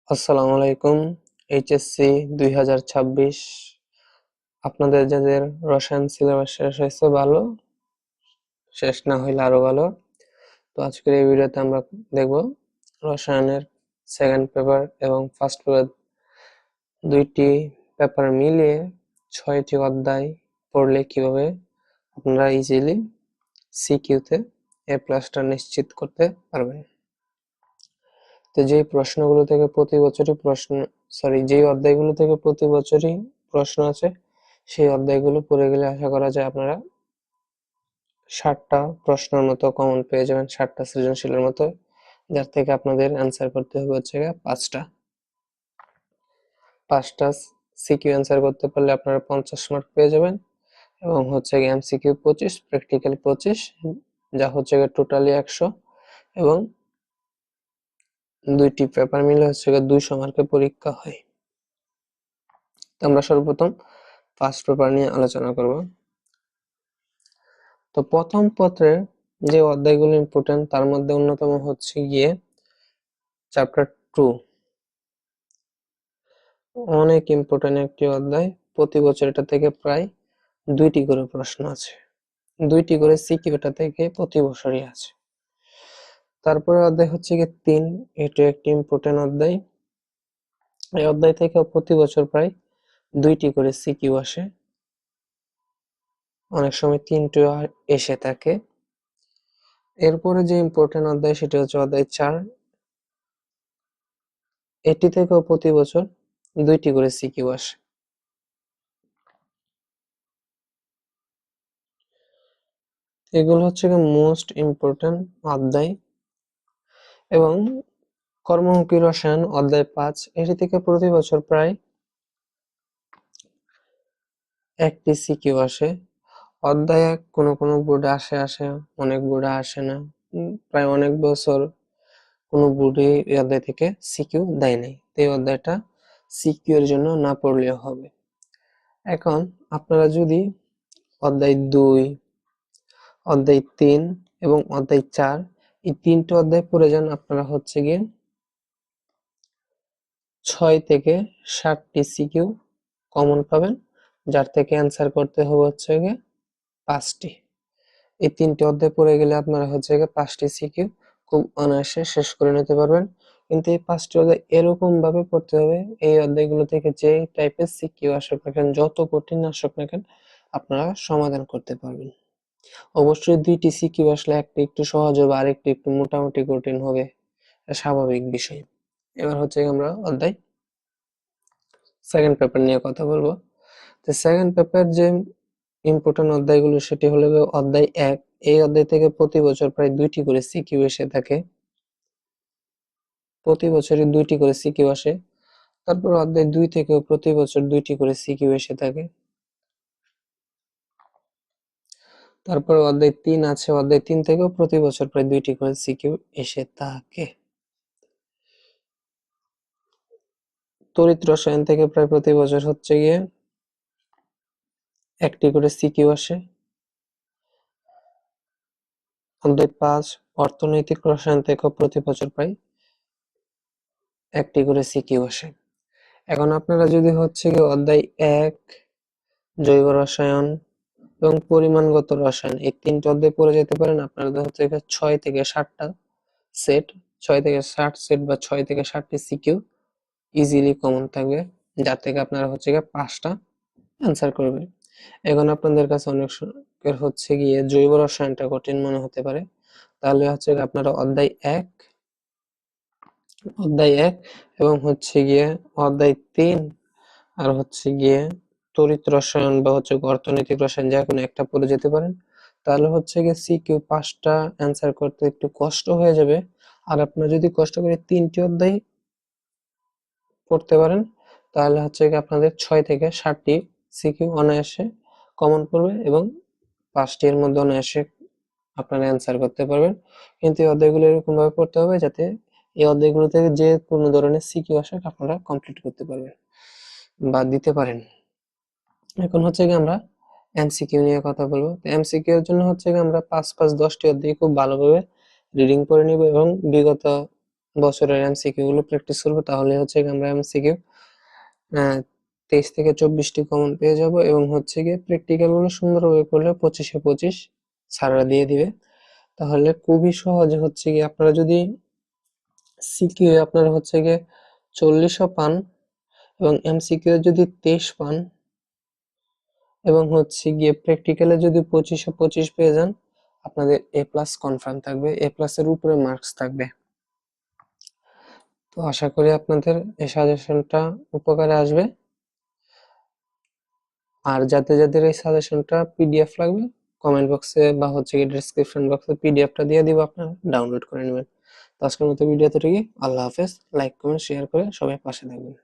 আসসালামু আলাইকুম। এইচএসসি 2026 আপনাদের যাদের রসায়ন সিলেবাস শেষ হয়েছে ভালো, শেষ না হইলে আরো ভালো। তো আজকের এই ভিডিওতে আমরা দেখব রসায়নের সেকেন্ড পেপার এবং ফার্স্ট পেপার দুইটি পেপার মিলিয়ে 6টি অধ্যায় পড়লে কিভাবে আপনারা ইজিলি সিকিউতে এ প্লাসটা নিশ্চিত করতে পারবেন। তো যেই প্রশ্নগুলো থেকে প্রতি বছরই যেই অধ্যায়গুলো থেকে প্রতি বছরই প্রশ্ন আছে সেই অধ্যায়গুলো পড়ে গেলে আশা করা যায় আপনারা 60টা প্রশ্নের মতো কমন পেয়ে যাবেন, 60টা সৃজনশীলের মতো, যার থেকে আপনাদের অ্যান্সার করতে হবে হচ্ছে পাঁচটা সিকিউ অ্যান্সার করতে পারলে আপনারা 50 মার্ক পেয়ে যাবেন এবং হচ্ছে এমসিকিউ 25, প্র্যাকটিক্যাল 25, যা হচ্ছে টোটালি 100 এবং দুইটি পেপার মিলে হচ্ছে 200 মার্কের পরীক্ষা হয়। তো আমরা সর্বপ্রথম ফার্স্ট পেপার নিয়ে আলোচনা করব। তো প্রথম পত্রের যে অধ্যায়গুলো ইম্পর্টেন্ট তার মধ্যে অন্যতম হচ্ছে চ্যাপ্টার 2। অনেক ইম্পর্টেন্ট একটি অধ্যায়, প্রতি বছর এটা থেকে প্রায় 2টি করে প্রশ্ন আছে, 2টি করে সিকিউ এটা থেকে প্রতি বছরই আছে। তারপরে অধ্যায় হচ্ছে 3, এটা একটি ইম্পর্টেন্ট অধ্যায়। এই অধ্যায় থেকে প্রতি বছর প্রায় 2টি করে সিকিউ আসে, অনেক সময় 3টিও এসে থাকে। এরপরে যে ইম্পর্টেন্ট অধ্যায় সেটা হচ্ছে অধ্যায় 4, এটি থেকেও প্রতি বছর 2টি করে সিকিউ আসে। এগুলো হচ্ছে মোস্ট ইম্পর্টেন্ট অধ্যায়। এবং কর্মমুখী রসায়ন অধ্যায় 5, এটি থেকে প্রতি বছর প্রায় 1টি সিকিউ আসে। অধ্যায় 1 কোনো বোর্ডে আসে, অনেক বোর্ডে আসে না, প্রায় অনেক বছর কোনো বোর্ডে এই অধ্যায় থেকে সিকিউ দেয় নাই। এই অধ্যায়টা সিকিউ এর জন্য না পড়লেও হবে। এখন আপনারা যদি অধ্যায় 2, অধ্যায় 3 এবং অধ্যায় 4 এই 3টে অধ্যায় পড়ে যান, আপনারা হচ্ছে 6 থেকে 7টি সিকিউ কমন পাবেন, যার থেকে অ্যান্সার করতে হবে হচ্ছে 5টি। এই 3টে অধ্যায় পড়ে গেলে আপনারা হচ্ছে 5টি সিকিউ খুব অনায়াসে শেষ করে নিতে পারবেন। কিন্তু এই 5টি অধ্যায় এরকম ভাবে পড়তে হবে, এই অধ্যায়গুলো থেকে যে টাইপের সিকিউ আসুক না কেন, যত কঠিন আসুক না কেন, আপনারা সমাধান করতে পারবেন। অবশ্যই 2টি সিকিউ আসলে একটা একটু সহজ হবে, আরেকটি একটু মোটামুটি কঠিন হবে, স্বাভাবিক বিষয়। এবার হচ্ছে আমরা অধ্যায় সেকেন্ড পেপার নিয়ে কথা বলবো। তো সেকেন্ড পেপার যে ইম্পর্টেন্ট অধ্যায়গুলো সেটি হলো অধ্যায় 1। এই অধ্যায় থেকে প্রতি বছর প্রায় 2টি করে সিকিউ এসে থাকে, প্রতি বছরই 2টি করে সিকিউ আসে। তারপর অধ্যায় 2 থেকেও প্রতি বছর 2টি করে সিকিউ এসে থাকে। তারপর অধ্যায় 3 আছে, অধ্যায় 3 থেকেও প্রতি বছর প্রায় 2টি করে সিকিউ এসে থাকে। তড়িৎ রসায়ন থেকে প্রায় প্রতি বছর হচ্ছে 1টি করে সিকিউ আসে। অধ্যায় 5 অর্থনৈতিক রসায়ন থেকে প্রতি বছর প্রায় 1টি করে সিকিউ আসে। এখন আপনারা যদি হচ্ছে অধ্যায় 1 জৈব রসায়ন এবং পরিমাণগত রসায়ন এই 3টে অধ্যায় পড়ে যেতে পারেন, আপনাদের হচ্ছে 6 থেকে 7টা সেট, 6 থেকে 7 সেট বা 6 থেকে 7টি সিকিউ ইজিলি কমন থাকবে, যার থেকে আপনারা হচ্ছে 5টা অ্যান্সার করবেন। এখন আপনাদের কাছে অনেকের হচ্ছে জৈব রসায়নটা কঠিন মনে হতে পারে, তাহলে হচ্ছে আপনারা অধ্যায় 1 এবং হচ্ছে অধ্যায় 3 আর হচ্ছে তড়িৎ রসায়ন বা হচ্ছে অর্থনৈতিক রসায়ন যে কোনো একটা পড়ে যেতে পারেন। তাহলে হচ্ছে সিকিউ 5টা অ্যান্সার করতে একটু কষ্ট হয়ে যাবে। আর আপনারা যদি কষ্ট করে 3টি অধ্যায় পড়তে পারেন তাহলে হচ্ছে আপনাদের 6 থেকে 7টি সিকিউ অনায়াসে কমন পড়বে এবং 5টি এর মধ্যে অনায়াসে আপনারা অ্যান্সার করতে পারবেন। কিন্তু এই অধ্যায়গুলো এরকম ভাবে পড়তে হবে যাতে এই অধ্যায়গুলো থেকে যে কোনো ধরনের সিকিউ আসে আপনারা কমপ্লিট করতে পারবেন বা দিতে পারেন। এখন হচ্ছে আমরা এমসিকিউ নিয়ে কথা বলবো। এমসিকিউ এর জন্য হচ্ছে আমরা 5-5 10টি অধ্যায় খুব ভালোভাবে রিডিং করে নিব এবং বিগত বছরের এমসিকিউ গুলো প্র্যাকটিস করবো, তাহলে হচ্ছে আমরা এমসিকিউ 23 থেকে 24টি কমন পেয়ে যাব, এবং হচ্ছে গিয়ে প্র্যাকটিক্যাল গুলো সুন্দরভাবে করলে 25-এ 25 স্যাররা দিয়ে দিবে। তাহলে খুবই সহজে হচ্ছে গিয়ে আপনারা যদি সিকিউ আপনারা হচ্ছে গিয়ে 40ও পান এবং এমসিকিউ যদি 23 পান এবং হচ্ছে গিয়ে প্র্যাকটিক্যালে যদি 25-এ 25 পেয়ে যান, আপনাদের এ প্লাস কনফার্ম থাকবে, এ প্লাসের উপরে মার্কস থাকবে। তো আশা করি আপনাদের এই সাজেশনটা উপকারে আসবে। আর যাদের এই সাজেশনটা পিডিএফ লাগবে, কমেন্ট বক্সে বা হচ্ছে কি ডেসক্রিপশন বক্সে পিডিএফটা দিয়ে দিব, আপনারা ডাউনলোড করে নেবেন। তো আজকের মতো ভিডিও এতটুকুই। আল্লাহ হাফেজ। লাইক কমেন্ট শেয়ার করে সবাই পাশে থাকবেন।